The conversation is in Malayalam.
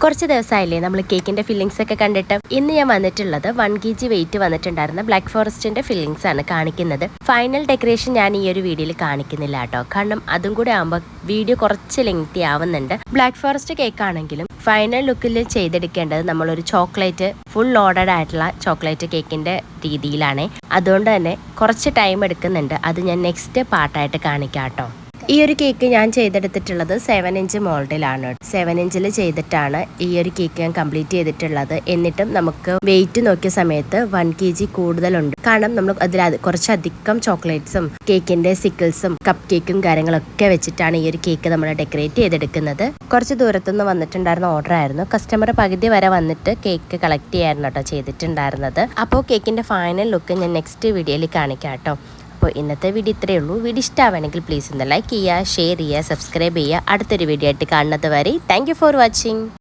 കുറച്ച് ദിവസമായില്ലേ നമ്മൾ കേക്കിന്റെ ഫില്ലിങ്സ് ഒക്കെ കണ്ടിട്ട്. ഇന്ന് ഞാൻ വന്നിട്ടുള്ളത് 1 kg വെയിറ്റ് വന്നിട്ടുണ്ടായിരുന്ന ബ്ലാക്ക് ഫോറസ്റ്റിന്റെ ഫില്ലിങ്സ് ആണ് കാണിക്കുന്നത്. ഫൈനൽ ഡെക്കറേഷൻ ഞാൻ ഈ ഒരു വീഡിയോയിൽ കാണിക്കുന്നില്ല കേട്ടോ, കാരണം അതും കൂടെ ആകുമ്പോൾ വീഡിയോ കുറച്ച് ലെങ്തി ആവുന്നുണ്ട്. ബ്ലാക്ക് ഫോറസ്റ്റ് കേക്ക് ആണെങ്കിലും ഫൈനൽ ലുക്കിൽ ചെയ്തെടുക്കേണ്ടത് നമ്മളൊരു ചോക്ലേറ്റ് ഫുൾ ലോഡഡ് ആയിട്ടുള്ള ചോക്ലേറ്റ് കേക്കിന്റെ രീതിയിലാണ്. അതുകൊണ്ട് തന്നെ കുറച്ച് ടൈം എടുക്കുന്നുണ്ട്. അത് ഞാൻ നെക്സ്റ്റ് പാർട്ടായിട്ട് കാണിക്കാം കേട്ടോ. ഈ ഒരു കേക്ക് ഞാൻ ചെയ്തെടുത്തിട്ടുള്ളത് 7 ഇഞ്ച് മോൾഡിലാണ്. 7 ഇഞ്ചിൽ ചെയ്തിട്ടാണ് ഈ ഒരു കേക്ക് ഞാൻ കംപ്ലീറ്റ് ചെയ്തിട്ടുള്ളത്. എന്നിട്ടും നമുക്ക് വെയിറ്റ് നോക്കിയ സമയത്ത് 1 kg കൂടുതലുണ്ട്. കാരണം നമ്മൾ അതിൽ കുറച്ചധികം ചോക്ലേറ്റ്സും കേക്കിന്റെ സിക്കിൾസും കപ്പ് കേക്കും കാര്യങ്ങളൊക്കെ വെച്ചിട്ടാണ് ഈ ഒരു കേക്ക് നമ്മൾ ഡെക്കറേറ്റ് ചെയ്തെടുക്കുന്നത്. കുറച്ച് ദൂരത്തുനിന്ന് വന്നിട്ടുണ്ടായിരുന്ന ഓർഡർ ആയിരുന്നു. കസ്റ്റമർ പകുതി വരെ വന്നിട്ട് കേക്ക് കളക്ട് ചെയ്യായിരുന്നു കേട്ടോ ചെയ്തിട്ടുണ്ടായിരുന്നത്. അപ്പോൾ കേക്കിന്റെ ഫൈനൽ ലുക്ക് ഞാൻ നെക്സ്റ്റ് വീഡിയോയിൽ കാണിക്കാം കേട്ടോ. അപ്പോൾ ഇന്നത്തെ വീഡിയോ ഇത്രയേ ഉള്ളൂ. വീഡിയോ ഇഷ്ടമാണെങ്കിൽ പ്ലീസ് ഒന്ന് ലൈക്ക് ചെയ്യുക, ഷെയർ ചെയ്യുക, സബ്സ്ക്രൈബ് ചെയ്യുക. അടുത്തൊരു വീഡിയോ ആയിട്ട് കാണുന്നത് വരെ താങ്ക് യു ഫോർ വാച്ചിങ്.